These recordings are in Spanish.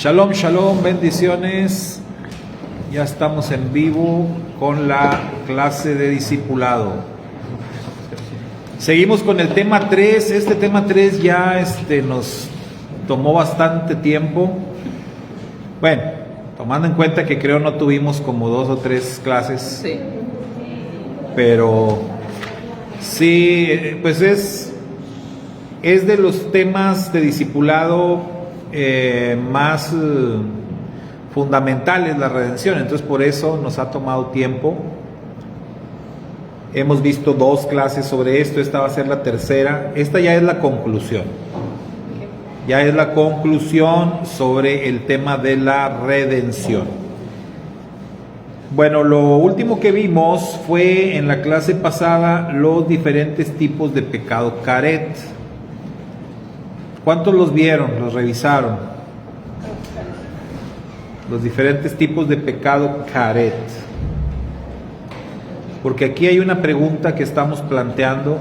Shalom, shalom, bendiciones. Ya estamos en vivo con la clase de discipulado. Seguimos con el tema 3. Este tema 3 ya nos tomó bastante tiempo. Bueno, tomando en cuenta que creo no tuvimos como 2 o 3 clases. Sí. Pero sí, pues es de los temas de discipulado más fundamentales, la redención. Entonces por eso nos ha tomado tiempo. Hemos visto 2 clases sobre esto. Esta va a ser la tercera. Esta ya es la conclusión. Ya es la conclusión sobre el tema de la redención. Bueno, lo último que vimos fue en la clase pasada los diferentes tipos de pecado caret. ¿Cuántos los vieron? ¿Los revisaron? Los diferentes tipos de pecado caret. Porque aquí hay una pregunta que estamos planteando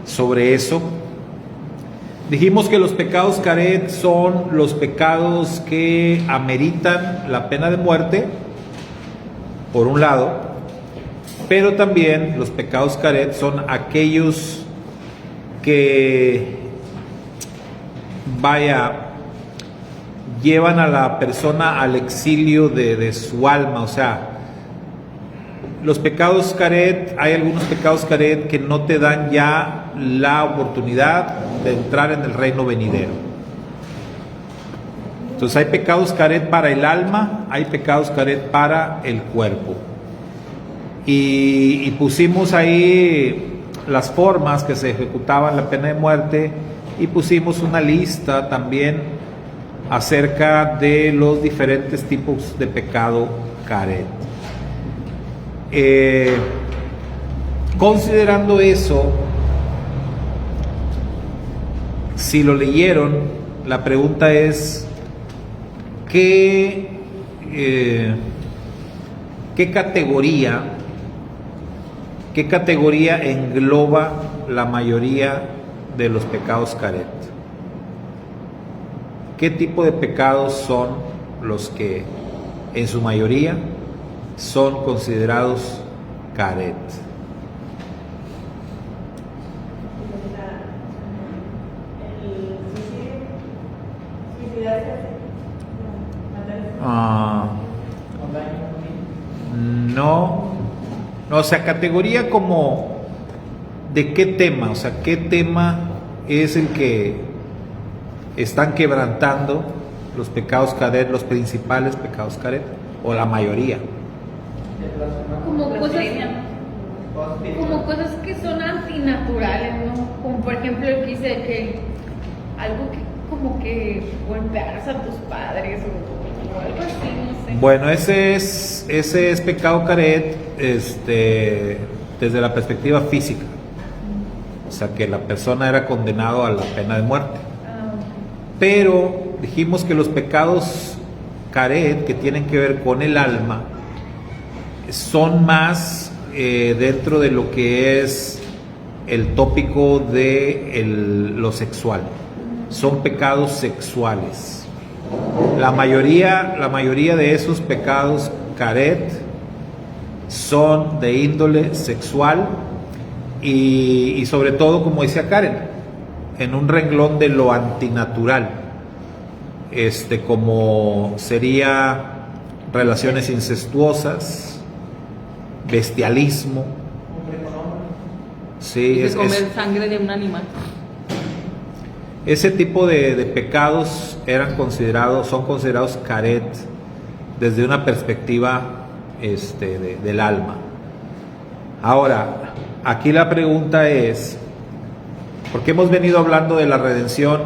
sobre eso. Dijimos que los pecados caret son los pecados que ameritan la pena de muerte, por un lado, pero también los pecados caret son aquellos que, llevan a la persona al exilio de su alma. O sea, los pecados caret, hay algunos pecados caret que no te dan ya la oportunidad de entrar en el reino venidero. Entonces hay pecados caret para el alma, hay pecados caret para el cuerpo. Y pusimos ahí las formas que se ejecutaban la pena de muerte, y pusimos una lista también acerca de los diferentes tipos de pecado caret. Considerando eso, si lo leyeron, la pregunta es ¿qué categoría engloba la mayoría de los pecados caret? ¿Qué tipo de pecados son los que en su mayoría son considerados caret? No, o sea, categoría como ¿de qué tema? O sea, ¿qué tema es el que están quebrantando los pecados caret, los principales pecados caret, o la mayoría? Como cosas que son antinaturales, ¿no? Como por ejemplo el que dice que algo que como que golpearas a tus padres o algo así, no sé. Bueno, ese es pecado caret desde la perspectiva física. O sea, que la persona era condenado a la pena de muerte. Pero dijimos que los pecados caret que tienen que ver con el alma son más dentro de lo que es el tópico de lo sexual. Son pecados sexuales. La mayoría de esos pecados caret son de índole sexual y sobre todo, como decía Karen, en un renglón de lo antinatural, como sería relaciones incestuosas, bestialismo. Sí, es comer sangre de un animal. Ese tipo de pecados son considerados caret desde una perspectiva del alma. Ahora, aquí la pregunta es, porque hemos venido hablando de la redención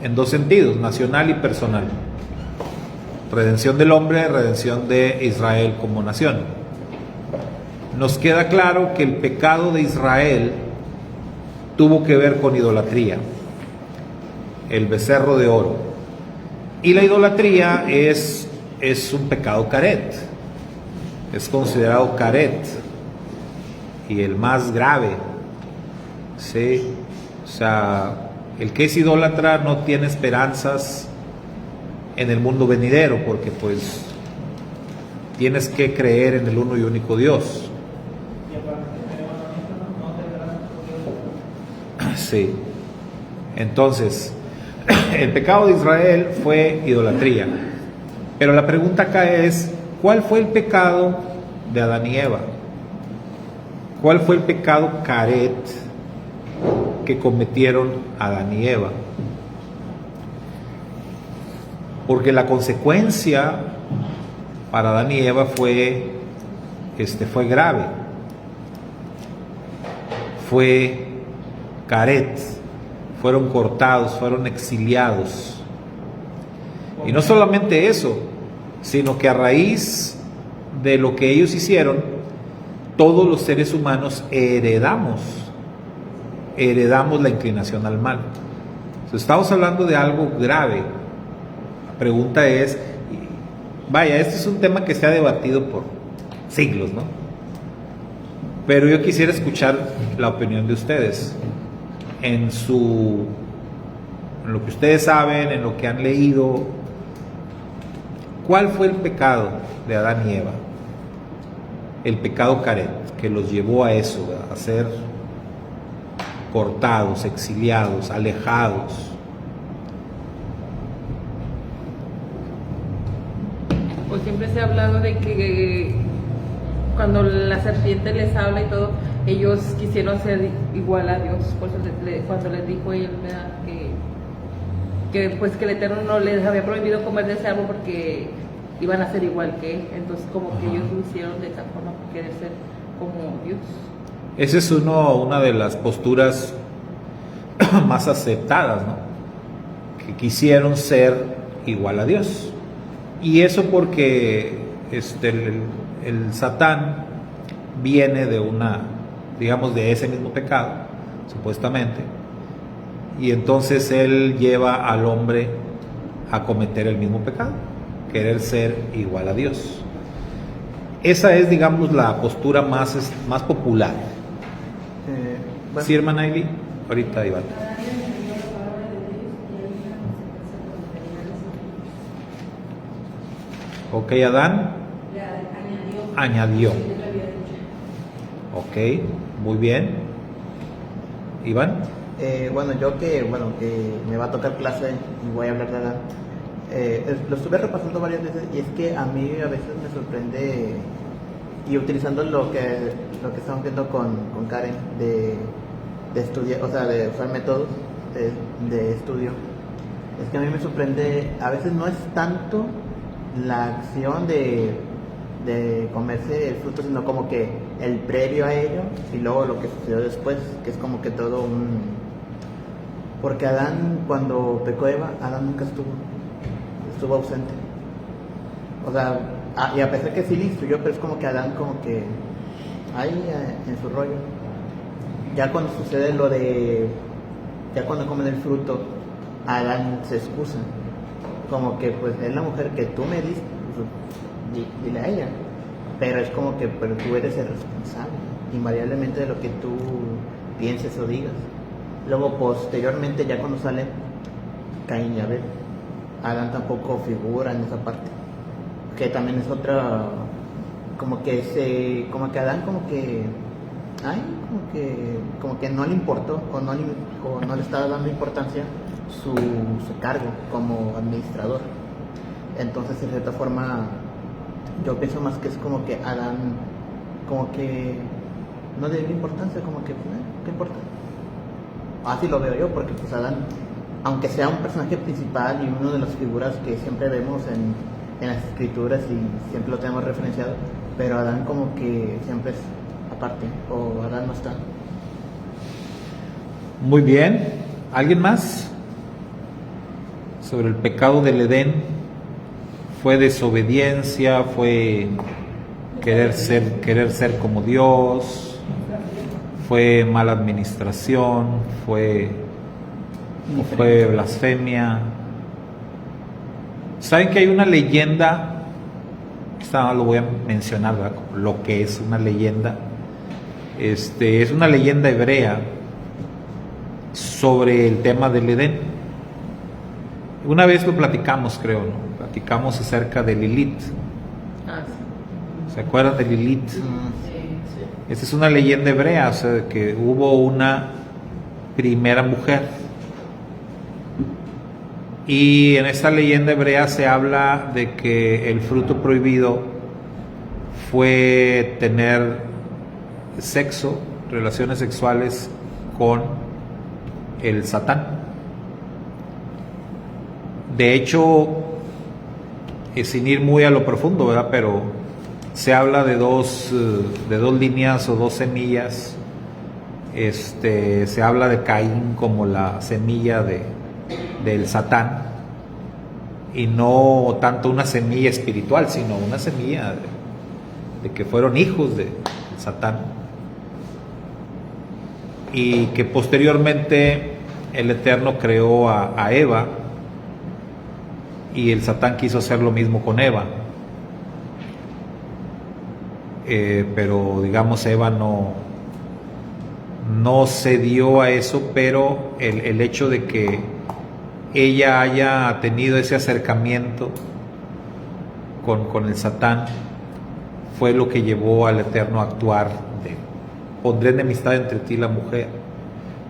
en 2 sentidos, nacional y personal. Redención del hombre, redención de Israel como nación. Nos queda claro que el pecado de Israel tuvo que ver con idolatría, el becerro de oro. Y la idolatría es un pecado caret, es considerado caret, y el más grave, ¿sí? O sea, El que es idólatra no tiene esperanzas en el mundo venidero, porque pues tienes que creer en el uno y único Dios. Sí. Entonces, el pecado de Israel fue idolatría. Pero la pregunta acá es, ¿cuál fue el pecado de Adán y Eva? ¿Cuál fue el pecado caret que cometieron Adán y Eva? Porque la consecuencia para Adán y Eva fue grave. Fue caret, fueron cortados, fueron exiliados. Y no solamente eso, sino que a raíz de lo que ellos hicieron, todos los seres humanos heredamos la inclinación al mal. Entonces, estamos hablando de algo grave. La pregunta es, vaya, este es un tema que se ha debatido por siglos, ¿no? Pero yo quisiera escuchar la opinión de ustedes en lo que ustedes saben, en lo que han leído. ¿Cuál fue el pecado de Adán y Eva? El pecado caret, que los llevó a eso, a ser cortados, exiliados, alejados. Pues siempre se ha hablado de que cuando la serpiente les habla y todo, ellos quisieron ser igual a Dios. Por eso cuando les dijo él, ¿verdad? que pues que el Eterno no les había prohibido comer de ese árbol porque iban a ser igual que él. Entonces como que ellos lo hicieron de esa forma, por querer ser como Dios. Esa es una de las posturas más aceptadas, ¿no? Que quisieron ser igual a Dios. Y eso porque el Satán viene de de ese mismo pecado, supuestamente. Y entonces él lleva al hombre a cometer el mismo pecado, querer ser igual a Dios. Esa es, digamos, la postura más popular. Bueno. Sí, hermana Ailey, ahorita Iván. Ok, Adán añadió. Ok, muy bien. Iván. Bueno, que me va a tocar clase y voy a hablar de Adán. Lo estuve repasando varias veces y es que a mí a veces me sorprende, y utilizando lo que estamos viendo con Karen de estudiar, o sea, de usar métodos de estudio, es que a mí me sorprende, a veces no es tanto la acción de comerse el fruto, sino como que el previo a ello y luego lo que sucedió después, que es como que todo porque Adán, cuando pecó Eva, Adán nunca estuvo ausente. O sea, y a pesar que sí le instruyó, pero es como que Adán como que ahí en su rollo. Ya cuando sucede ya cuando comen el fruto, Adán se excusa, como que pues es la mujer que tú me diste, pues, dile a ella, pero es como que pero tú eres el responsable invariablemente de lo que tú pienses o digas. Luego posteriormente, ya cuando sale Caín y Abel, Adán tampoco figura en esa parte, que también es otra, como que Adán como que no le importó o no le estaba dando importancia su cargo como administrador. Entonces, de cierta forma, yo pienso más que es como que Adán como que no le dio importancia, como que ¿qué importa? Así lo veo yo, porque pues Adán, aunque sea un personaje principal y una de las figuras que siempre vemos en las escrituras y siempre lo tenemos referenciado, pero Adán como que siempre es aparte, o Adán no está. Muy bien. ¿Alguien más? Sobre el pecado del Edén. Fue desobediencia, fue querer ser como Dios, fue mala administración, fue blasfemia. ¿Saben que hay una leyenda? Esta no lo voy a mencionar, ¿verdad? Lo que es una leyenda. Es una leyenda hebrea sobre el tema del Edén. Una vez lo platicamos, creo, ¿no? Platicamos acerca de Lilith. Ah, sí. ¿Se acuerdan de Lilith? Sí. Esta es una leyenda hebrea, o sea, que hubo una primera mujer. Y en esta leyenda hebrea se habla de que el fruto prohibido fue tener sexo, relaciones sexuales con el Satán. De hecho, sin ir muy a lo profundo, ¿verdad? Pero se habla de dos líneas o dos semillas. Se habla de Caín como la semilla del Satán, y no tanto una semilla espiritual, sino una semilla de que fueron hijos del Satán, y que posteriormente el Eterno creó a Eva, y el Satán quiso hacer lo mismo con Eva, pero digamos Eva no cedió a eso, pero el hecho de que ella haya tenido ese acercamiento con el Satán fue lo que llevó al Eterno a actuar de: pondré enemistad entre ti y la mujer,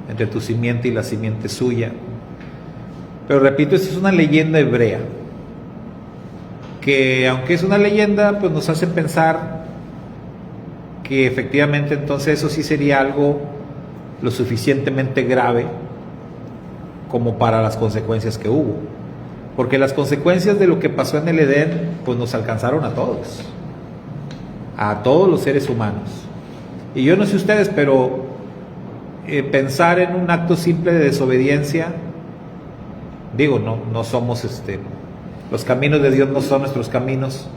entre tu simiente y la simiente suya. Pero repito, esta es una leyenda hebrea, que aunque es una leyenda, pues nos hace pensar que efectivamente entonces eso sí sería algo lo suficientemente grave como para las consecuencias que hubo, porque las consecuencias de lo que pasó en el Edén pues nos alcanzaron a todos los seres humanos. Y yo no sé ustedes, pero pensar en un acto simple de desobediencia, digo, no somos los caminos de Dios no son nuestros caminos,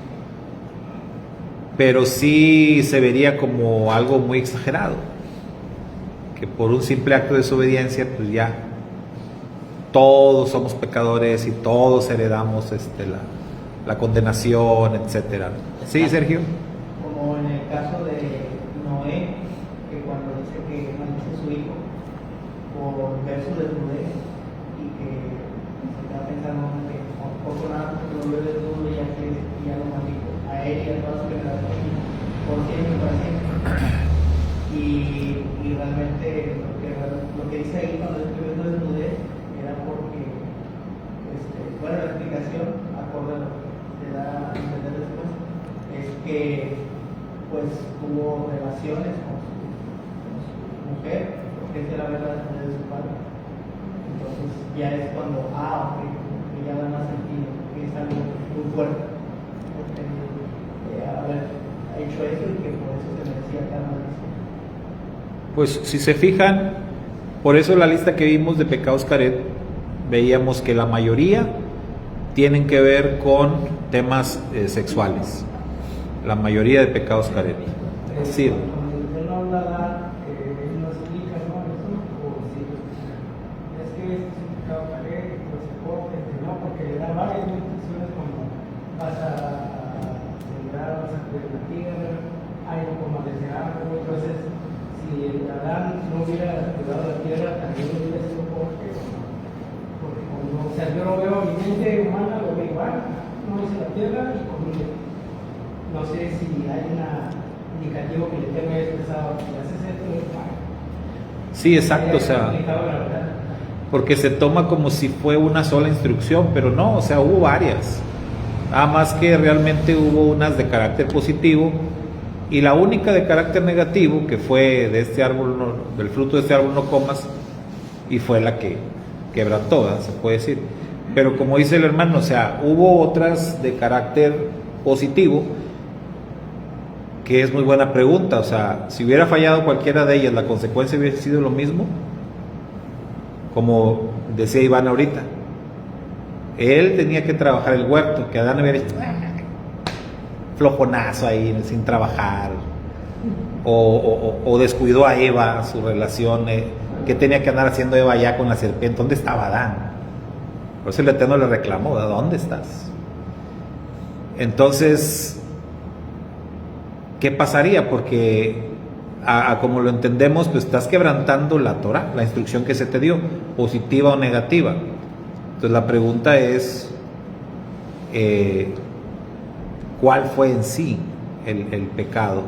pero sí se vería como algo muy exagerado, que por un simple acto de desobediencia pues ya todos somos pecadores y todos heredamos la condenación, etcétera. ¿Sí, Sergio? Como en el caso de Noé, que cuando dice que maldice a su hijo por ver su desnudez, y que se está pensando que poco nada porque lo vio desnudo y ya lo maldijo a él y a toda su generación por siempre y para siempre. Y realmente lo que dice ahí cuando escribe su desnudez era porque, bueno, la explicación, acorde a lo que se da a entender después, es que pues tuvo relaciones con su mujer, porque esa era la desnudez de su padre. Entonces ya es cuando, ok, que ya da más sentido, que es algo muy fuerte, haber hecho eso y que por eso se merecía cada maldición. Pues si se fijan, por eso la lista que vimos de pecados caret, veíamos que la mayoría tienen que ver con temas sexuales. La mayoría de pecados caret. Sí. Cuando él no habla, él no explica, ¿no? Eso, o sí, es que este es un pecado caret, pues se corte, no, porque le da varias instrucciones como vas a sembrar, vas a cuidar la tierra, algo como desear, entonces si Adán no hubiera cuidado la tierra, también hubiera sido corte, porque como, o sea, yo lo veo, mi mente humana lo veo igual, no hice la tierra y comí. No sé si hay un indicativo que le tenga expresado, si haces esto, no es malo. Sí, exacto, o sea, porque se toma como si fue una sola instrucción, pero no, o sea, hubo varias. Nada más que realmente hubo unas de carácter positivo, y la única de carácter negativo, que fue de este árbol, del fruto de este árbol no comas, y fue la que quebrantó, ¿verdad? Se puede decir. Pero como dice el hermano, o sea, hubo otras de carácter positivo, que es muy buena pregunta. O sea, si hubiera fallado cualquiera de ellas, ¿la consecuencia hubiera sido lo mismo? Como decía Iván ahorita, él tenía que trabajar el huerto, que Adán hubiera hecho flojonazo ahí sin trabajar, o descuidó a Eva, su relación, ¿qué tenía que andar haciendo Eva allá con la serpiente? ¿Dónde estaba Adán? Por eso el Eterno le reclamó, ¿dónde estás? Entonces, ¿qué pasaría? Porque a como lo entendemos, pues estás quebrantando la Torah, la instrucción que se te dio, positiva o negativa. Entonces la pregunta es, ¿cuál fue en sí el pecado?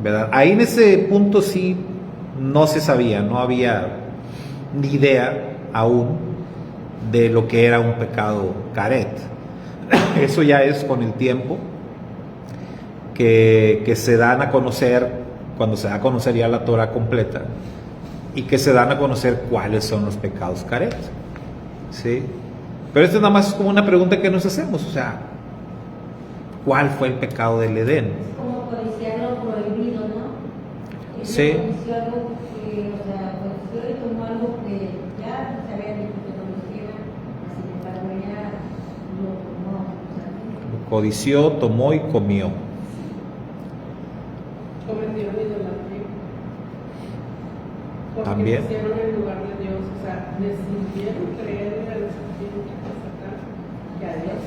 ¿Verdad? Ahí en ese punto sí no se sabía, no había ni idea aún de lo que era un pecado caret. Eso ya es con el tiempo que se dan a conocer, cuando se da a conocer ya la Torah completa, y que se dan a conocer cuáles son los pecados caret, ¿sí? Pero esto nada más es como una pregunta que nos hacemos, o sea, ¿cuál fue el pecado del Edén? Es como codiciar lo prohibido, ¿no? Él Sí. codició algo que, o sea, codició y tomó algo que ya se había dicho que no lo hiciera, sin embargo ella lo tomó. O sea, Codició, tomó y comió. Cometieron idolatría. Porque También. pusieron en lugar de Dios, o sea, decidieron creer a la serpiente que a Dios.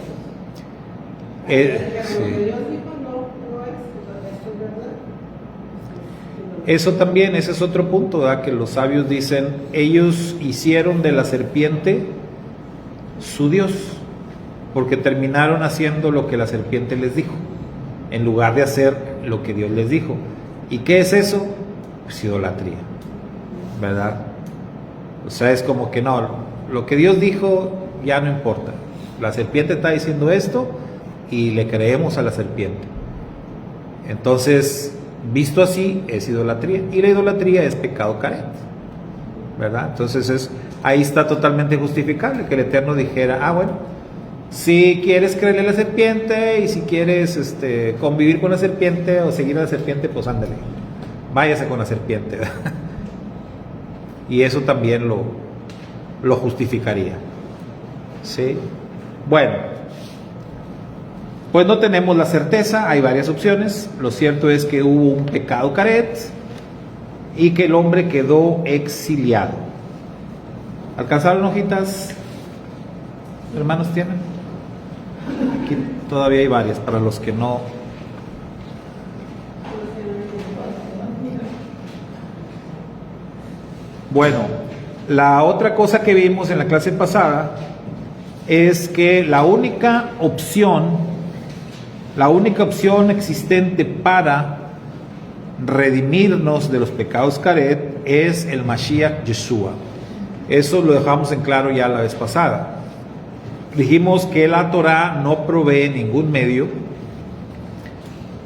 Sí. Dios dijo no es, esto es verdad. Eso también, ese es otro punto, ¿verdad? Que los sabios dicen, ellos hicieron de la serpiente su Dios, porque terminaron haciendo lo que la serpiente les dijo, en lugar de hacer lo que Dios les dijo. ¿Y qué es eso? Pues idolatría, ¿verdad? O sea, es como que no, lo que Dios dijo ya no importa. La serpiente está diciendo esto y le creemos a la serpiente. Entonces, visto así, es idolatría. Y la idolatría es pecado caret, ¿verdad? Entonces, ahí está totalmente justificable que el Eterno dijera, bueno, si quieres creerle a la serpiente y si quieres convivir con la serpiente o seguir a la serpiente, pues ándale, váyase con la serpiente. Y eso también lo justificaría. ¿Sí? Bueno, pues no tenemos la certeza, hay varias opciones. Lo cierto es que hubo un pecado caret y que el hombre quedó exiliado. ¿Alcanzaron hojitas? ¿Hermanos tienen? Aquí todavía hay varias para los que no. Bueno, la otra cosa que vimos en la clase pasada es que la única opción existente para redimirnos de los pecados caret es el Mashiach Yeshua. Eso lo dejamos en claro ya la vez pasada. Dijimos que la Torah no provee ningún medio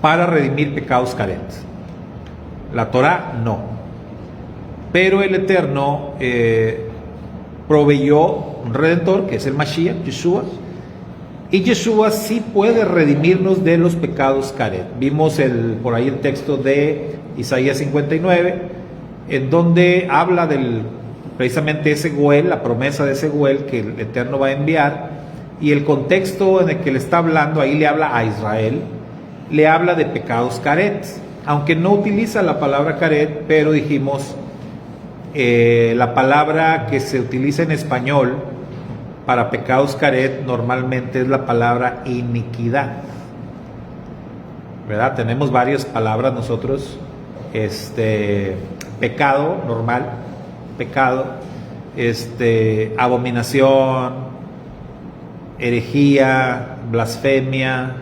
para redimir pecados caret. La Torah no. Pero el Eterno proveyó un Redentor, que es el Mashiach, Yeshua, y Yeshua sí puede redimirnos de los pecados caret. Vimos por ahí el texto de Isaías 59, en donde habla precisamente ese Goel, la promesa de ese Goel que el Eterno va a enviar, y el contexto en el que le está hablando, ahí le habla a Israel, le habla de pecados caret, aunque no utiliza la palabra caret, pero dijimos, la palabra que se utiliza en español para pecados caret normalmente es la palabra iniquidad, ¿verdad? Tenemos varias palabras nosotros, pecado normal, pecado, abominación, herejía, blasfemia,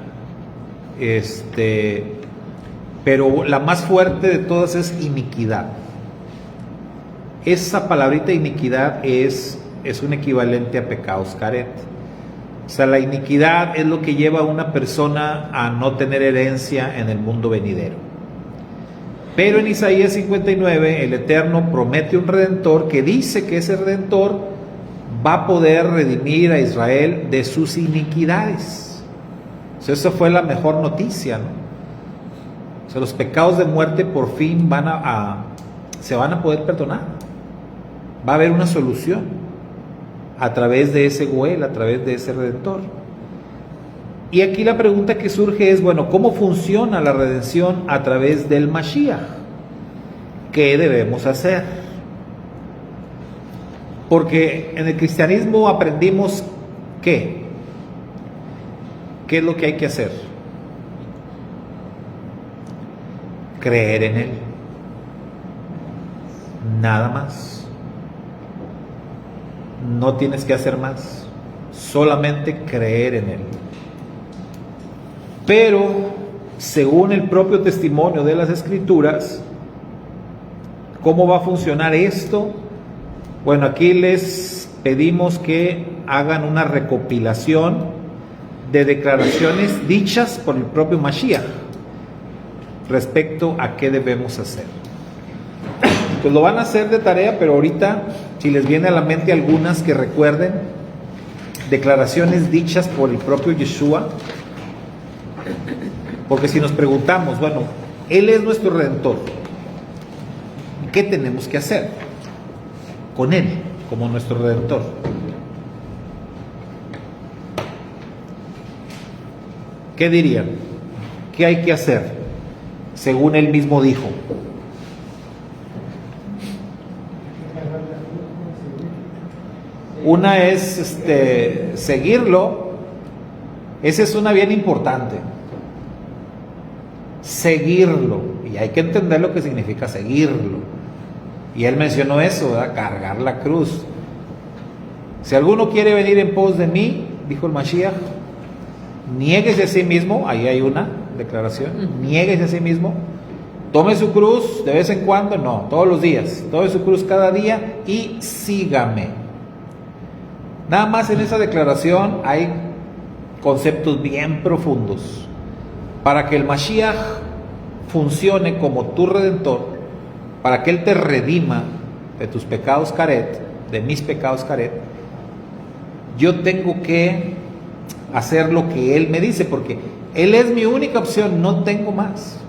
pero la más fuerte de todas es iniquidad. Esa palabrita iniquidad es un equivalente a pecados caret. O sea, la iniquidad es lo que lleva a una persona a no tener herencia en el mundo venidero. Pero en Isaías 59 el Eterno promete un Redentor que dice que ese Redentor va a poder redimir a Israel de sus iniquidades. O sea, esa fue la mejor noticia, ¿no? O sea, los pecados de muerte por fin se van a poder perdonar. Va a haber una solución a través de ese Goel, a través de ese Redentor. Y aquí la pregunta que surge es, bueno, ¿cómo funciona la redención a través del Mashiach? ¿Qué debemos hacer? Porque en el cristianismo aprendimos ¿qué? ¿Qué es lo que hay que hacer? Creer en Él. nada más. No tienes que hacer más, solamente creer en Él. Pero, según el propio testimonio de las Escrituras, ¿cómo va a funcionar esto? Bueno, aquí les pedimos que hagan una recopilación de declaraciones dichas por el propio Mashiach respecto a qué debemos hacer. Pues lo van a hacer de tarea, pero ahorita, si les viene a la mente algunas que recuerden, declaraciones dichas por el propio Yeshua, porque si nos preguntamos, bueno, Él es nuestro Redentor, ¿qué tenemos que hacer con Él como nuestro Redentor? ¿Qué dirían? ¿Qué hay que hacer? Según Él mismo dijo. Una es seguirlo. Esa es una bien importante. Seguirlo. Y hay que entender lo que significa seguirlo. Y Él mencionó eso, ¿verdad? Cargar la cruz. Si alguno quiere venir en pos de mí, dijo el Mashiach, niéguese a sí mismo. Ahí hay una declaración. Niéguese a sí mismo. Tome su cruz de vez en cuando, no, todos los días. Tome su cruz cada día y sígame. Nada más en esa declaración hay conceptos bien profundos. Para que el Mashiach funcione como tu Redentor, para que Él te redima de tus pecados caret, de mis pecados caret, yo tengo que hacer lo que Él me dice, porque Él es mi única opción, no tengo más.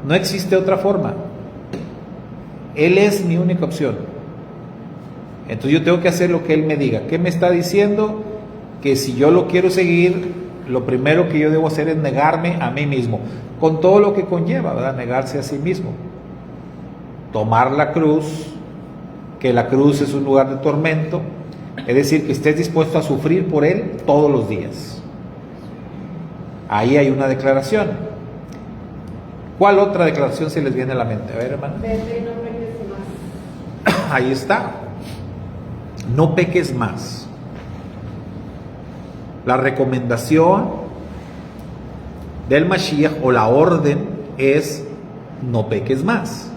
No existe otra forma. Él es mi única opción. Entonces yo tengo que hacer lo que Él me diga. ¿Qué me está diciendo? Que si yo lo quiero seguir, lo primero que yo debo hacer es negarme a mí mismo, con todo lo que conlleva, ¿verdad? Negarse a sí mismo. Tomar la cruz, que la cruz es un lugar de tormento, es decir, que estés dispuesto a sufrir por Él todos los días. Ahí hay una declaración. ¿Cuál otra declaración se les viene a la mente? A ver, hermano. Vete y no peques más. Ahí está. No peques más. La recomendación del Mashiach o la orden es no peques más.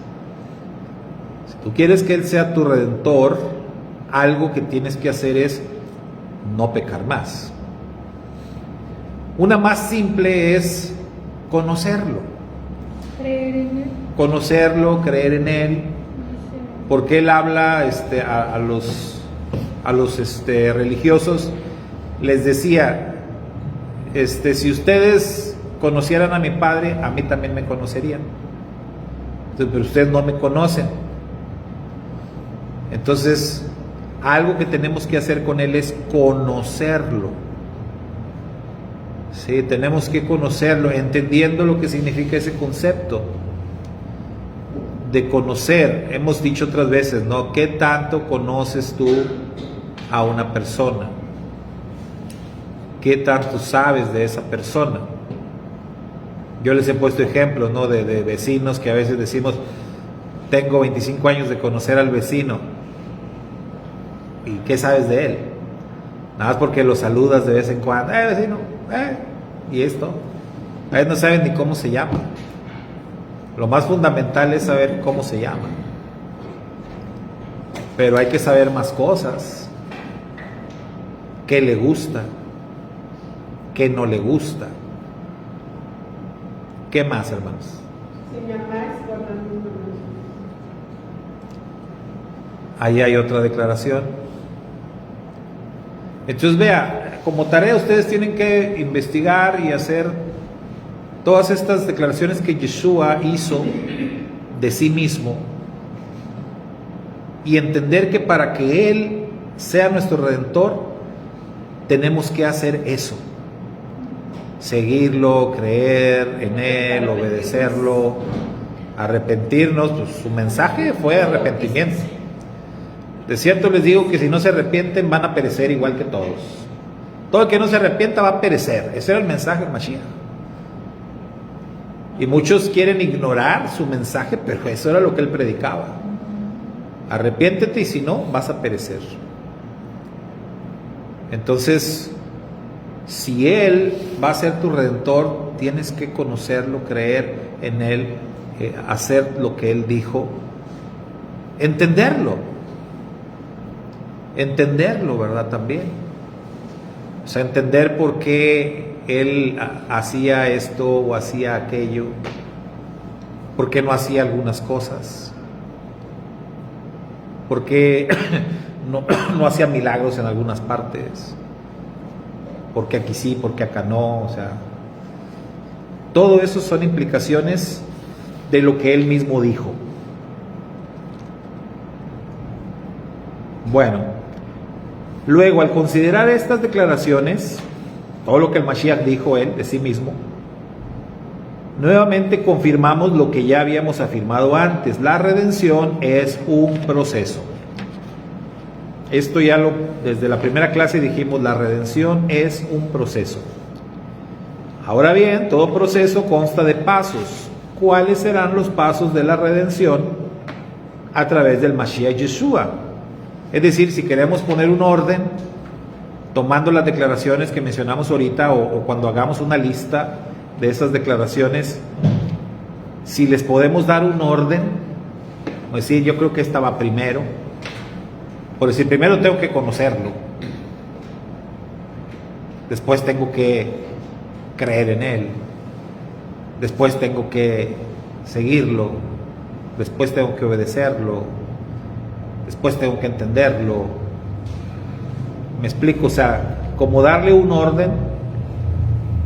Si tú quieres que Él sea tu Redentor, algo que tienes que hacer es no pecar más. Una más simple es conocerlo. Creer en Él. Conocerlo, creer en Él, porque Él habla a los religiosos, les decía, si ustedes conocieran a mi Padre, a mí también me conocerían. Entonces, pero ustedes no me conocen. Entonces, algo que tenemos que hacer con Él es conocerlo. Sí, tenemos que conocerlo, entendiendo lo que significa ese concepto de conocer. Hemos dicho otras veces, ¿no? ¿Qué tanto conoces tú a una persona? ¿Qué tanto sabes de esa persona? Yo les he puesto ejemplos, ¿no? De vecinos que a veces decimos, tengo 25 años de conocer al vecino. ¿Y qué sabes de él? Nada más porque lo saludas de vez en cuando. Vecino, y esto. A veces no saben ni cómo se llama. Lo más fundamental es saber cómo se llama. Pero hay que saber más cosas. ¿Qué le gusta? ¿Qué no le gusta? ¿Qué más, hermanos? Si me amas, guarda mis mandamientos. Ahí hay otra declaración. Entonces vea, como tarea ustedes tienen que investigar y hacer todas estas declaraciones que Yeshua hizo de sí mismo y entender que para que Él sea nuestro Redentor tenemos que hacer eso: seguirlo, creer en Él, obedecerlo, arrepentirnos. Pues su mensaje fue arrepentimiento. De cierto les digo que si no se arrepienten van a perecer igual que todos. Todo el que no se arrepienta va a perecer. Ese era el mensaje del Mashiach. Y muchos quieren ignorar su mensaje, pero eso era lo que él predicaba. Arrepiéntete y si no, vas a perecer. Entonces, si Él va a ser tu Redentor, tienes que conocerlo, creer en Él, hacer lo que Él dijo, entenderlo, ¿verdad? También. O sea, entender por qué Él hacía esto o hacía aquello, por qué no hacía algunas cosas, por qué no hacía milagros en algunas partes, porque aquí sí, porque acá no. O sea, todo eso son implicaciones de lo que Él mismo dijo. Bueno, luego al considerar estas declaraciones, todo lo que el Mashiach dijo Él de sí mismo, nuevamente confirmamos lo que ya habíamos afirmado antes: la redención es un proceso. Esto ya desde la primera clase dijimos, la redención es un proceso. Ahora bien, todo proceso consta de pasos. ¿Cuáles serán los pasos de la redención? A través del Mashiach Yeshua. Es decir, si queremos poner un orden, tomando las declaraciones que mencionamos ahorita, o cuando hagamos una lista de esas declaraciones, si les podemos dar un orden, es decir, yo creo que esta va primero. Por decir, primero tengo que conocerlo, después tengo que creer en Él, después tengo que seguirlo, después tengo que obedecerlo, después tengo que entenderlo. ¿Me explico? O sea, como darle un orden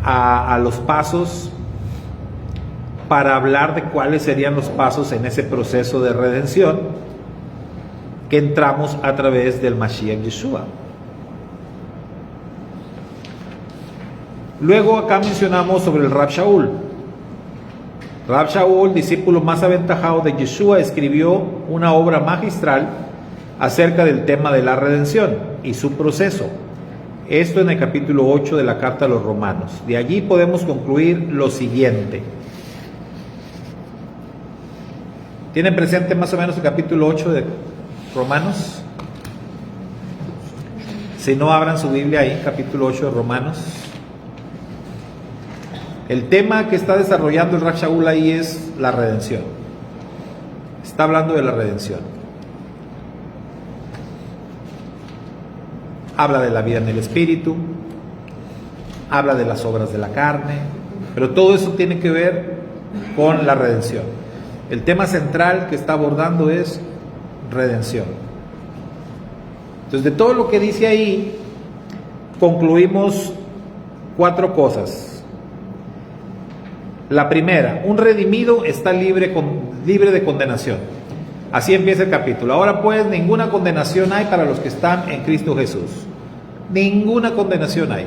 a los pasos para hablar de cuáles serían los pasos en ese proceso de redención que entramos a través del Mashiach Yeshua. Luego acá mencionamos sobre el Rab Shaul. Rab Shaul, discípulo más aventajado de Yeshua, escribió una obra magistral acerca del tema de la redención y su proceso. Esto en el capítulo 8 de la carta a los Romanos. De allí podemos concluir lo siguiente. ¿Tienen presente más o menos el capítulo 8 de Romanos? Si no, abran su Biblia ahí, capítulo 8 de Romanos. El tema que está desarrollando el Rab Shaul ahí es la redención. Está hablando de la redención. Habla de la vida en el Espíritu, habla de las obras de la carne, pero todo eso tiene que ver con la redención. El tema central que está abordando es redención. Entonces, de todo lo que dice ahí, concluimos 4 cosas. La primera, un redimido está libre de condenación. Así empieza el capítulo. Ahora pues, ninguna condenación hay para los que están en Cristo Jesús. Ninguna condenación hay.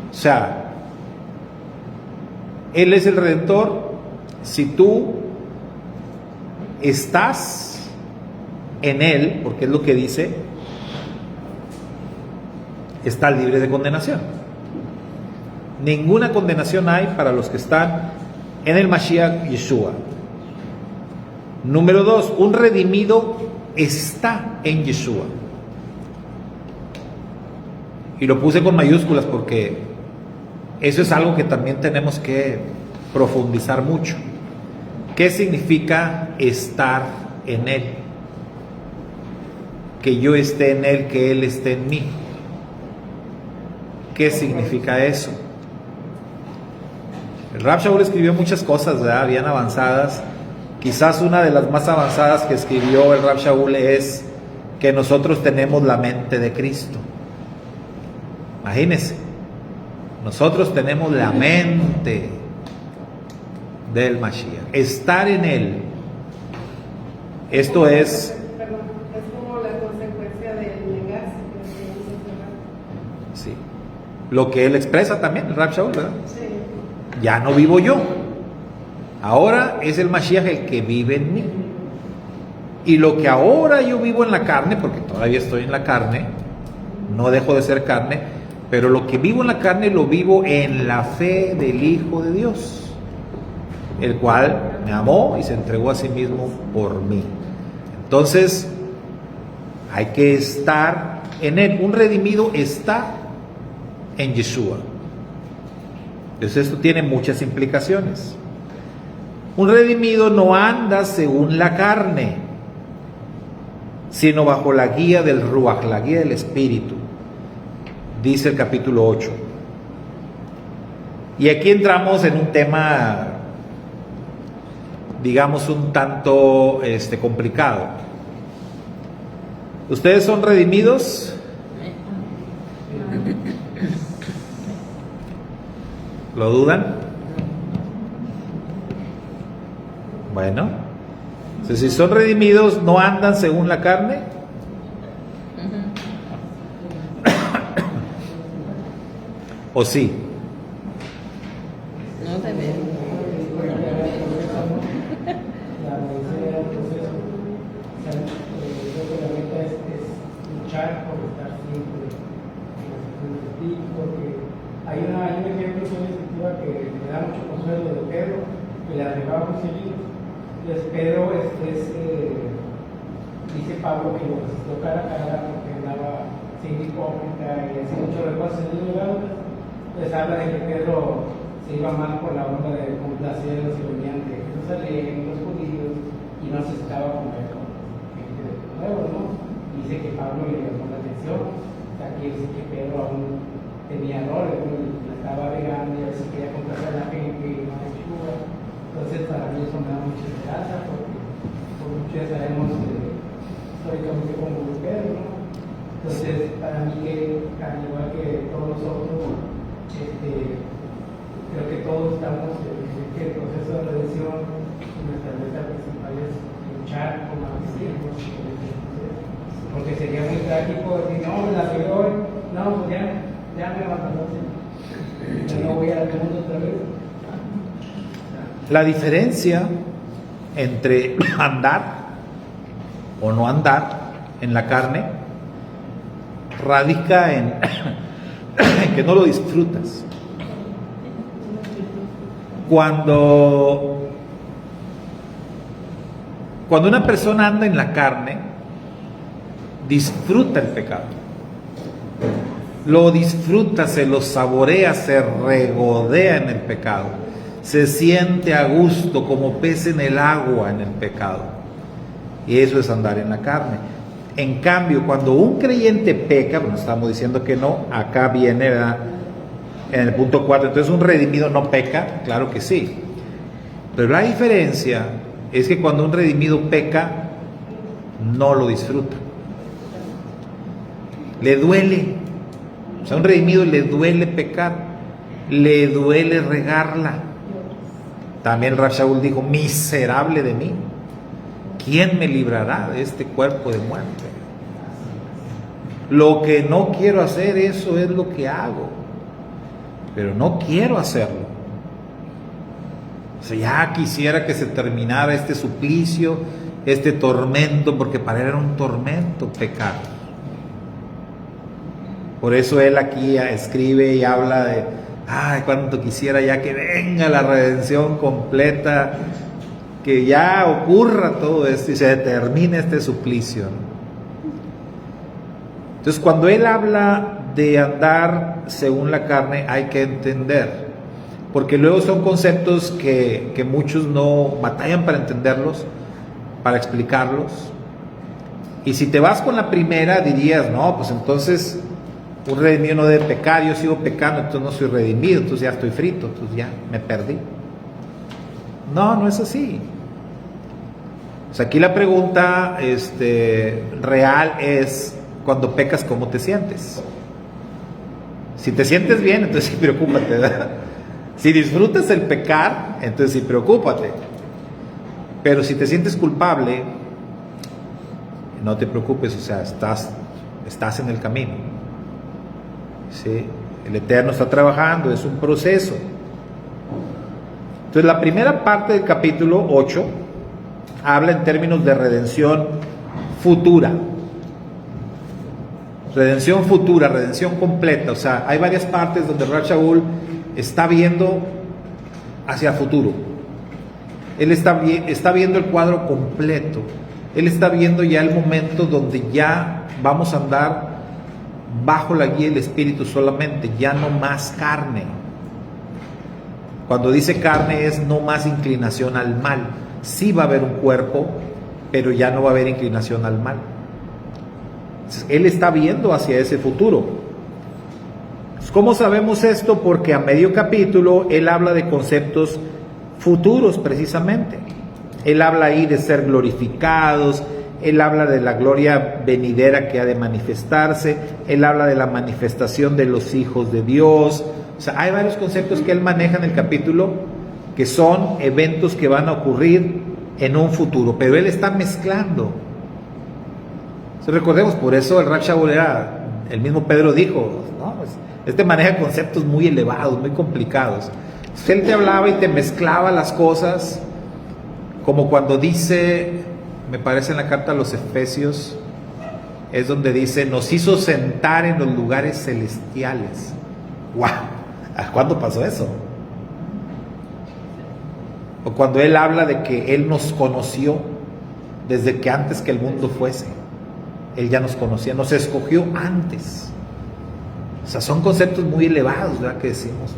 O sea, Él es el Redentor. Si tú estás en Él, porque es lo que dice, estás libre de condenación. Ninguna condenación hay para los que están en el Mashiach Yeshua. Número 2, un redimido está en Yeshua. Y lo puse con mayúsculas porque eso es algo que también tenemos que profundizar mucho. ¿Qué significa estar en Él? Que yo esté en Él, que Él esté en mí. ¿Qué significa eso? El Rab Shaul escribió muchas cosas, ¿verdad? Bien avanzadas. Quizás una de las más avanzadas que escribió el Rab Shaul es que nosotros tenemos la mente de Cristo. Imagínense, nosotros tenemos la mente del Mashiach, estar en Él. Esto es... Perdón, es como la consecuencia del negarse. Sí, lo que él expresa también, el Rab Shaul, ¿verdad? Sí. Ya no vivo yo. Ahora es el Mashiach el que vive en mí. Y lo que ahora yo vivo en la carne, porque todavía estoy en la carne, no dejo de ser carne, pero lo que vivo en la carne lo vivo en la fe del Hijo de Dios, el cual me amó y se entregó a sí mismo por mí. Entonces, hay que estar en Él. Un redimido está en Yeshua. Entonces, esto tiene muchas implicaciones. Un redimido no anda según la carne, sino bajo la guía del Ruach, la guía del Espíritu, dice el capítulo 8. Y aquí entramos en un tema, digamos, un tanto complicado. ¿Ustedes son redimidos? ¿Lo dudan? Bueno, entonces, si son redimidos, ¿no andan según la carne? ¿O sí? No se ve. La medicina del proceso, creo que la meta es luchar por estar siempre en la situación de ti, porque hay un ejemplo en la escritura que me da mucho consuelo de Pedro, que le arreglaba muy seguido. Entonces Pedro dice Pablo que lo resistió cara a cara porque andaba siendo hipócrita y hacía mucho repaso en el libro. Entonces habla de que Pedro se iba mal por la onda de complacer a los que venían de Jerusalén, los judíos, y no se estaba con gente de nuevo, ¿no? Dice que Pablo le llamó la atención, o sea, que dice que Pedro aún tenía errores, la estaba regando y a veces quería complacer a la gente y no ayuda. Entonces, para mí eso me da mucha esperanza, porque por mucho ya sabemos históricamente cómo fue Pedro, ¿no? Entonces, para mí, al igual que todos nosotros, creo que todos estamos en el proceso de redención y nuestra meta principal es luchar con la cristianos, porque sería muy trágico decir, no, me la pegué hoy, no, pues ya me abandonó, ya no voy al mundo otra vez. La diferencia entre andar o no andar en la carne radica en que no lo disfrutas. Cuando una persona anda en la carne, disfruta el pecado. Lo disfruta, se lo saborea, se regodea en el pecado. Se siente a gusto como pez en el agua en el pecado. Y eso es andar en la carne. En cambio, cuando un creyente peca, bueno, estamos diciendo que no, acá viene, ¿verdad?, en el punto 4, entonces un redimido no peca, claro que sí. Pero la diferencia es que cuando un redimido peca, no lo disfruta. Le duele. O sea, a un redimido le duele pecar, le duele regarla. También Rav Shaul dijo, miserable de mí, ¿quién me librará de este cuerpo de muerte? Lo que no quiero hacer, eso es lo que hago, pero no quiero hacerlo. O sea, ya quisiera que se terminara este suplicio, este tormento, porque para él era un tormento pecar. Por eso él aquí escribe y habla de, ay, cuánto quisiera ya que venga la redención completa, que ya ocurra todo esto y se termine este suplicio. Entonces, cuando él habla de andar según la carne, hay que entender, porque luego son conceptos que muchos no batallan para entenderlos, para explicarlos. Y si te vas con la primera, dirías, no, pues entonces un redimido no debe pecar, yo sigo pecando, entonces no soy redimido, entonces ya estoy frito, entonces ya me perdí. No, no es así. O sea, aquí la pregunta real es, cuando pecas, ¿cómo te sientes? Si te sientes bien, entonces sí preocúpate, ¿verdad? Si disfrutas el pecar, entonces sí preocúpate. Pero si te sientes culpable, no te preocupes, o sea, estás en el camino. ¿Sí? El Eterno está trabajando, es un proceso. Entonces, la primera parte del capítulo 8 habla en términos de redención futura. Redención futura, redención completa. O sea, hay varias partes donde Rav Shaul está viendo hacia futuro. Él está viendo el cuadro completo Él está viendo ya el momento donde ya vamos a andar bajo la guía del Espíritu solamente, ya no más carne. Cuando dice carne es no más inclinación al mal. Sí va a haber un cuerpo, pero ya no va a haber inclinación al mal. Entonces, él está viendo hacia ese futuro. ¿Cómo sabemos esto? Porque a medio capítulo él habla de conceptos futuros precisamente. Él habla ahí de ser glorificados, él habla de la gloria venidera que ha de manifestarse, él habla de la manifestación de los hijos de Dios. O sea, hay varios conceptos que él maneja en el capítulo que son eventos que van a ocurrir en un futuro, pero él está mezclando. Recordemos, por eso el Rav Shaul era, el mismo Pedro dijo, ¿no? Este maneja conceptos muy elevados, muy complicados. Él te hablaba y te mezclaba las cosas, como cuando dice, me parece en la carta a los Efesios, es donde dice, nos hizo sentar en los lugares celestiales. ¡Wow! ¿Cuándo pasó eso? O cuando él habla de que él nos conoció desde que antes que el mundo fuese. Él ya nos conocía, nos escogió antes. O sea, son conceptos muy elevados, ¿verdad? Que decimos.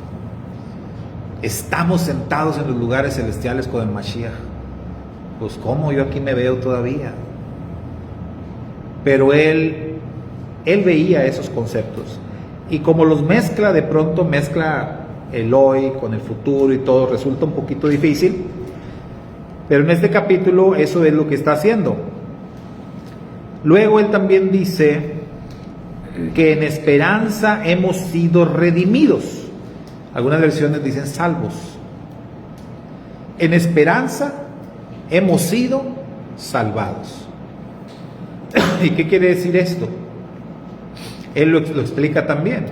Estamos sentados en los lugares celestiales con el Mashiach. Pues cómo, yo aquí me veo todavía. Pero él veía esos conceptos. Y como los mezcla, de pronto mezcla el hoy con el futuro y todo, resulta un poquito difícil. Pero en este capítulo eso es lo que está haciendo. Luego él también dice que en esperanza hemos sido redimidos. Algunas versiones dicen salvos. En esperanza hemos sido salvados. ¿Y qué quiere decir esto? Él lo explica también.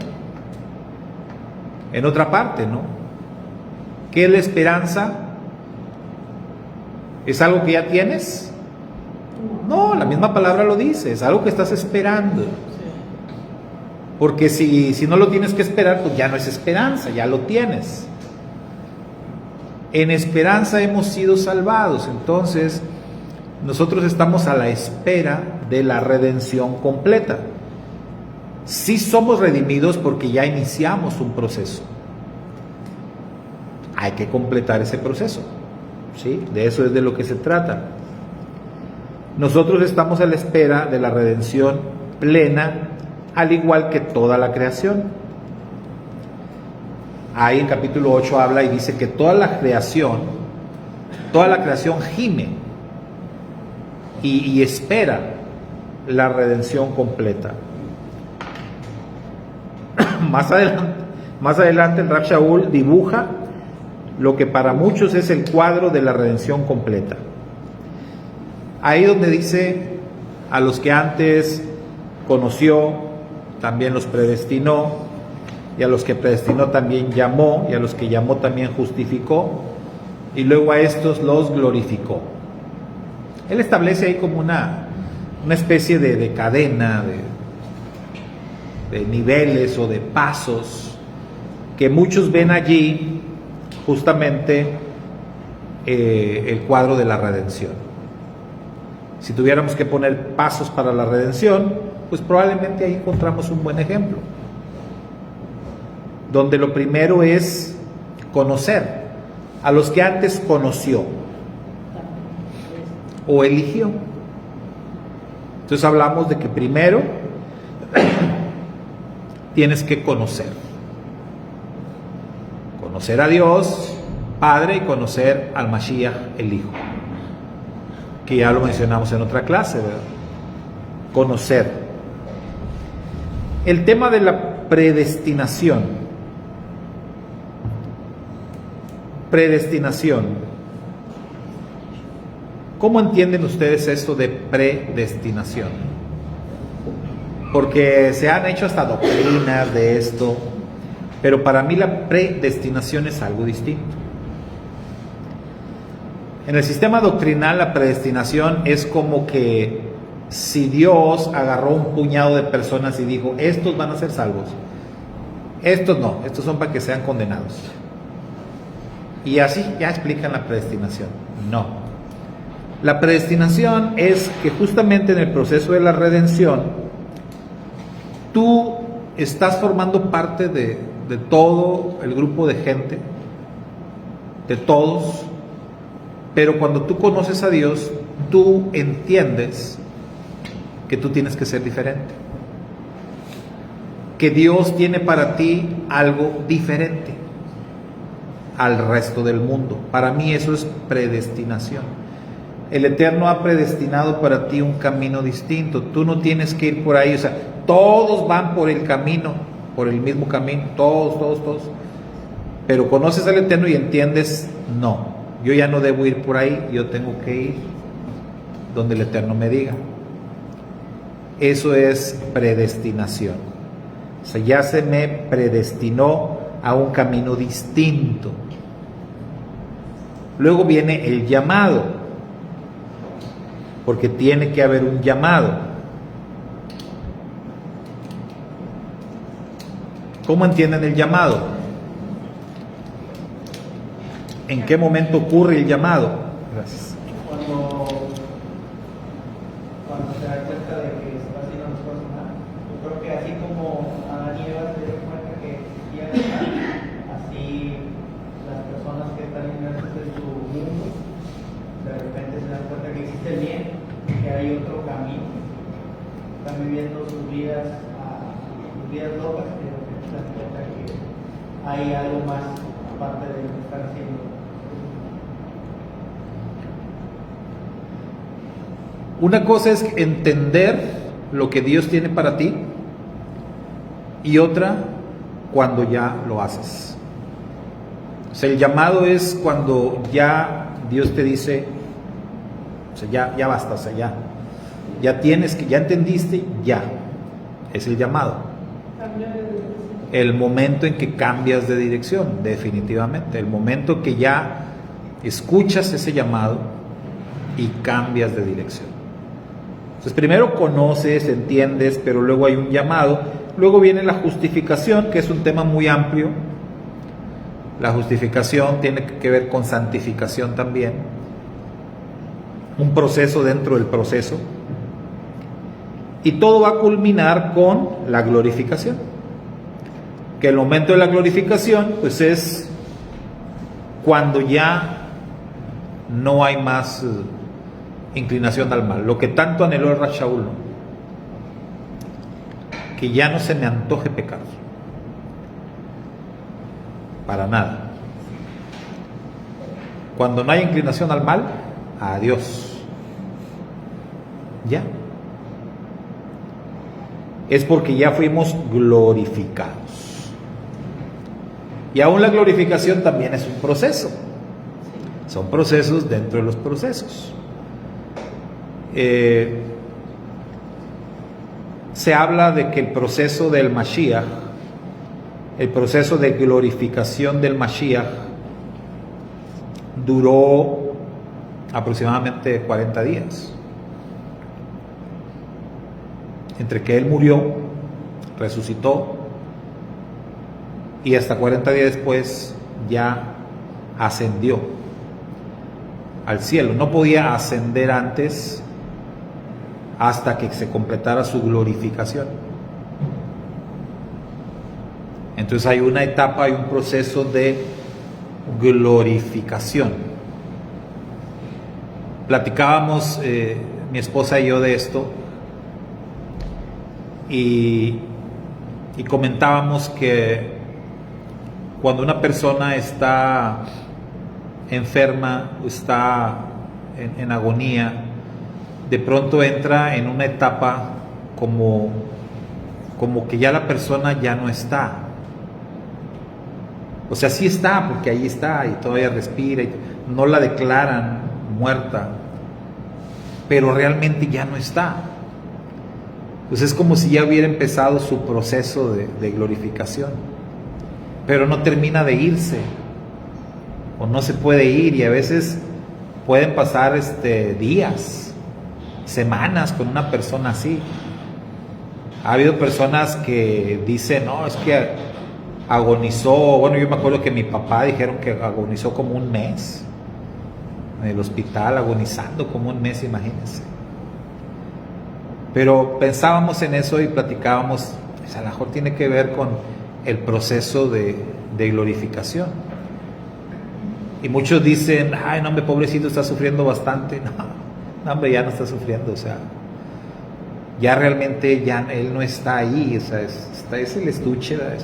En otra parte, ¿no? ¿Qué es la esperanza? ¿Es algo que ya tienes? No, la misma palabra lo dice, es algo que estás esperando. Porque si no lo tienes que esperar, pues ya no es esperanza, ya lo tienes. En esperanza hemos sido salvados, entonces nosotros estamos a la espera de la redención completa. Sí somos redimidos porque ya iniciamos un proceso. Hay que completar ese proceso, ¿sí? De eso es de lo que se trata. Nosotros estamos a la espera de la redención plena, al igual que toda la creación. Ahí en capítulo 8 habla y dice que toda la creación gime y espera la redención completa. Más adelante el Rav Shaul dibuja lo que para muchos es el cuadro de la redención completa. Ahí donde dice, a los que antes conoció, también los predestinó, y a los que predestinó también llamó, y a los que llamó también justificó, y luego a estos los glorificó. Él establece ahí como una especie de cadena, de niveles o de pasos, que muchos ven allí justamente el cuadro de la redención. Si tuviéramos que poner pasos para la redención, pues probablemente ahí encontramos un buen ejemplo, donde lo primero es conocer a los que antes conoció o eligió. Entonces hablamos de que primero tienes que conocer a Dios Padre y conocer al Mashiach el Hijo, que ya lo mencionamos en otra clase, ¿verdad? Conocer. El tema de la predestinación. ¿Cómo entienden ustedes esto de predestinación? Porque se han hecho hasta doctrinas de esto, pero para mí la predestinación es algo distinto. En el sistema doctrinal, la predestinación es como que si Dios agarró un puñado de personas y dijo, estos van a ser salvos, estos no, estos son para que sean condenados. Y así ya explican la predestinación. No. La predestinación es que justamente en el proceso de la redención, tú estás formando parte de todo el grupo de gente, de todos, pero cuando tú conoces a Dios, tú entiendes que tú tienes que ser diferente, que Dios tiene para ti algo diferente al resto del mundo. Para mí eso es predestinación. El Eterno ha predestinado para ti un camino distinto. Tú no tienes que ir por ahí, o sea, todos van por el camino, por el mismo camino, todos. Pero conoces al Eterno y entiendes, no, yo ya no debo ir por ahí, yo tengo que ir donde el Eterno me diga. Eso es predestinación. O sea, ya se me predestinó a un camino distinto. Luego viene el llamado, porque tiene que haber un llamado. ¿Cómo entienden el llamado? ¿En qué momento ocurre el llamado? Gracias. Cuando se da cuenta de que está haciendo las cosas mal. Yo creo que así como Adán y Eva se dieron cuenta que existía el mal, así las personas que están inmersos en su mundo, de repente se dan cuenta que existe el bien, que hay otro camino, están viviendo sus vidas locas, y de repente se dan cuenta que hay algo más aparte de lo que están haciendo. Una cosa es entender lo que Dios tiene para ti y otra cuando ya lo haces. O sea, el llamado es cuando ya Dios te dice, o sea, ya basta, o sea, ya tienes que, ya entendiste, ya. Es el llamado. El momento en que cambias de dirección, definitivamente. El momento que ya escuchas ese llamado y cambias de dirección. Entonces primero conoces, entiendes, pero luego hay un llamado. Luego viene la justificación, que es un tema muy amplio. La justificación tiene que ver con santificación también. Un proceso dentro del proceso. Y todo va a culminar con la glorificación. Que el momento de la glorificación, pues es cuando ya no hay más inclinación al mal, lo que tanto anheló el Rab Shaul, ¿no? Que ya no se me antoje pecar, para nada. Cuando no hay inclinación al mal, adiós, ya. Es porque ya fuimos glorificados. Y aún la glorificación también es un proceso. Son procesos dentro de los procesos. Se habla de que el proceso del Mashiach, el proceso de glorificación del Mashiach, duró aproximadamente 40 días. Entre que él murió, resucitó, y hasta 40 días después ya ascendió al cielo. No podía ascender antes, hasta que se completara su glorificación. Entonces hay una etapa, hay un proceso de glorificación. Platicábamos mi esposa y yo de esto y comentábamos que cuando una persona está enferma, está en agonía, de pronto entra en una etapa como que ya la persona ya no está. O sea, sí está, porque ahí está y todavía respira, y no la declaran muerta, pero realmente ya no está. Pues es como si ya hubiera empezado su proceso de glorificación, pero no termina de irse, o no se puede ir, y a veces pueden pasar días, semanas con una persona así. Ha habido personas que dicen, no, es que agonizó. Bueno, yo me acuerdo que mi papá dijeron que agonizó como un mes. en el hospital agonizando como un mes, imagínense. Pero pensábamos en eso y platicábamos, pues a lo mejor tiene que ver con el proceso de glorificación. Y muchos dicen, ay, no, hombre, pobrecito, está sufriendo bastante. No, hombre, ya no está sufriendo, o sea, ya realmente ya él no está ahí, o sea, es el estuche, ¿verdad?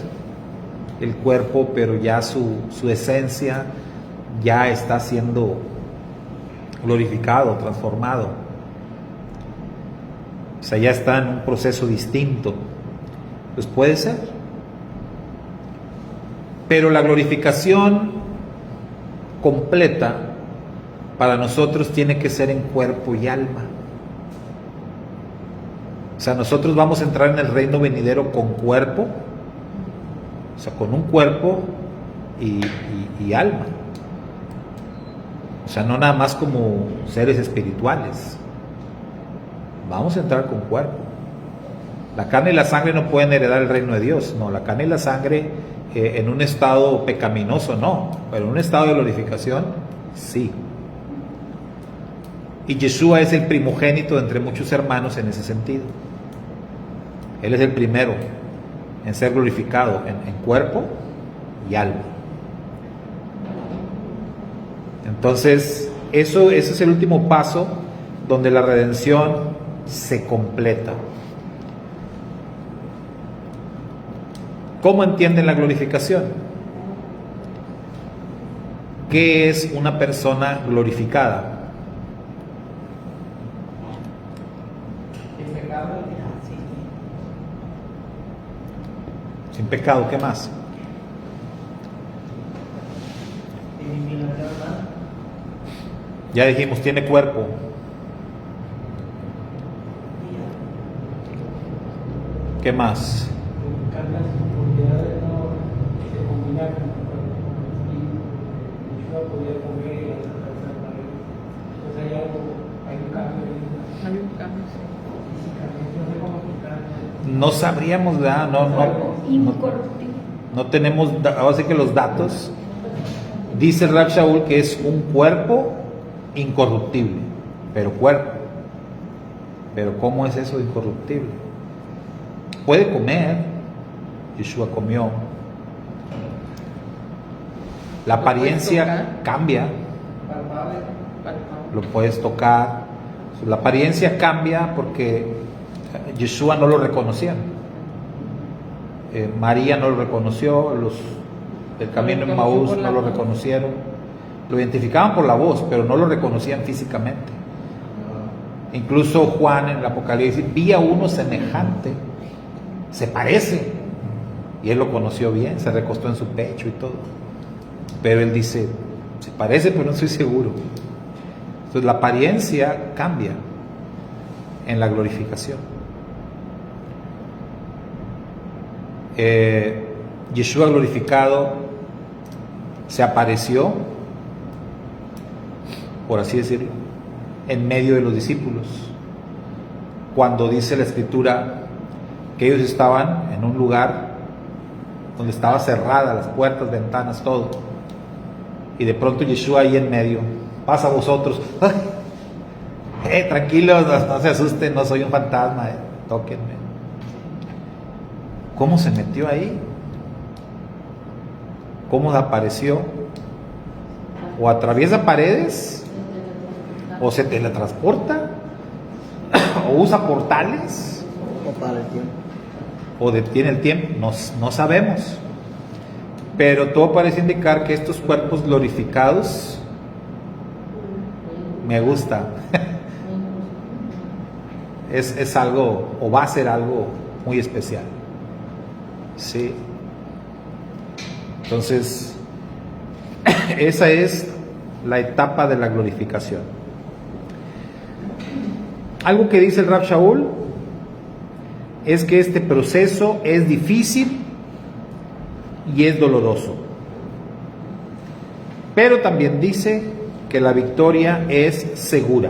El cuerpo, pero ya su esencia ya está siendo glorificado, transformado. O sea, ya está en un proceso distinto. Pues puede ser. Pero la glorificación completa para nosotros tiene que ser en cuerpo y alma. O sea, nosotros vamos a entrar en el reino venidero con cuerpo, o sea, con un cuerpo y alma. O sea, no nada más como seres espirituales. Vamos a entrar con cuerpo. La carne y la sangre no pueden heredar el reino de Dios. No, la carne y la sangre en un estado pecaminoso no, pero en un estado de glorificación sí. Y Yeshua es el primogénito entre muchos hermanos en ese sentido. Él es el primero en ser glorificado en cuerpo y alma. Entonces, ese es el último paso donde la redención se completa. ¿Cómo entienden la glorificación? ¿Qué es una persona glorificada? Sin pecado, ¿qué más? Ya dijimos, tiene cuerpo. ¿Qué más? Las propiedades no se combinan con el espíritu. Yeshua podía comer y alcanzar para él. Entonces hay un cambio de vida. Hay un cambio, sí. Físicamente, no sé cómo explicarlo. No sabríamos, ¿verdad? Incorruptible. No tenemos, ahora sí que los datos. Dice Rab Shaul que es un cuerpo incorruptible, pero cuerpo. Pero ¿cómo es eso de incorruptible? Puede comer, Yeshua comió. La apariencia cambia, lo puedes tocar. La apariencia cambia porque Yeshua no lo reconocían. María no lo reconoció, el camino en Maús no lo reconocieron. Lo identificaban por la voz, pero no lo reconocían físicamente. Incluso Juan en el Apocalipsis vi a uno semejante, se parece, y él lo conoció bien, se recostó en su pecho y todo. Pero él dice, se parece, pero no estoy seguro. Entonces la apariencia cambia en la glorificación. Yeshua glorificado se apareció, por así decirlo, en medio de los discípulos, cuando dice la Escritura que ellos estaban en un lugar donde estaba cerrada las puertas, ventanas, todo, y de pronto Yeshua ahí en medio pasa a vosotros. Tranquilos, no se asusten, no soy un fantasma, tóquenme. ¿Cómo se metió ahí? ¿Cómo apareció? ¿O atraviesa paredes? ¿O se teletransporta? ¿O usa portales? O para el tiempo. ¿O detiene el tiempo? No sabemos. Pero todo parece indicar que estos cuerpos glorificados, me gusta, es algo, o va a ser algo muy especial. Sí. Entonces, esa es la etapa de la glorificación. Algo que dice el Rab Shaul es que este proceso es difícil y es doloroso, pero también dice que la victoria es segura.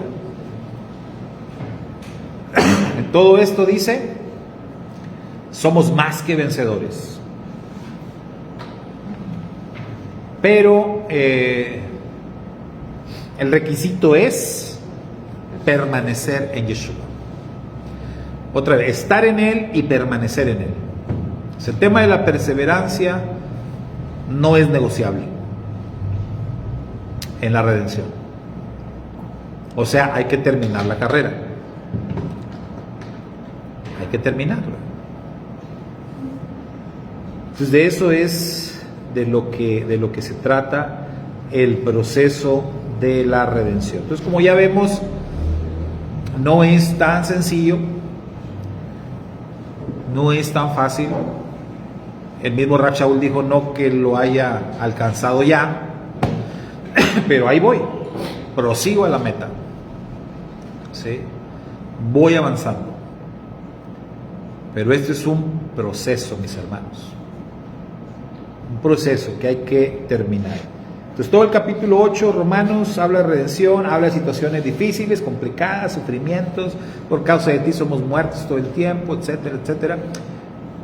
En todo esto dice, somos más que vencedores. Pero El requisito es permanecer en Yeshua. Otra vez, estar en Él y permanecer en Él. El tema de la perseverancia no es negociable en la redención. O sea, hay que terminar la carrera. Hay que terminarla. Entonces, de eso es de lo que se trata el proceso de la redención. Entonces, como ya vemos, no es tan sencillo, no es tan fácil. El mismo Rab Shaul dijo no que lo haya alcanzado ya, pero ahí voy, prosigo a la meta, ¿sí? Voy avanzando. Pero este es un proceso, mis hermanos, un proceso que hay que terminar. Entonces todo el capítulo 8, Romanos, habla de redención, habla de situaciones difíciles, complicadas, sufrimientos, por causa de ti somos muertos todo el tiempo, etcétera, etcétera.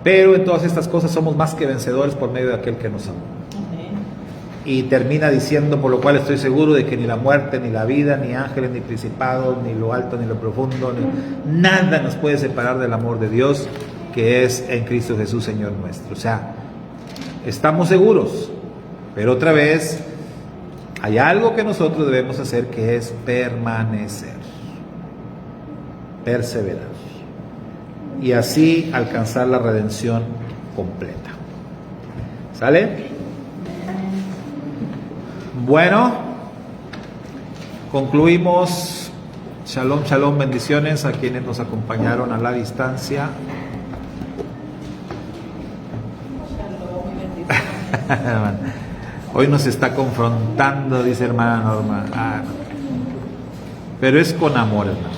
Pero en todas estas cosas somos más que vencedores por medio de aquel que nos amó. Y termina diciendo, por lo cual estoy seguro de que ni la muerte, ni la vida, ni ángeles, ni principados, ni lo alto, ni lo profundo, nada nos puede separar del amor de Dios, que es en Cristo Jesús, Señor nuestro. O sea, estamos seguros, pero otra vez, hay algo que nosotros debemos hacer, que es permanecer, perseverar, y así alcanzar la redención completa. ¿Sale? Bueno, concluimos. Shalom, shalom, bendiciones a quienes nos acompañaron a la distancia. Hoy nos está confrontando, dice hermana Norma. Pero es con amor, hermano.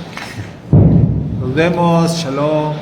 Nos vemos, shalom.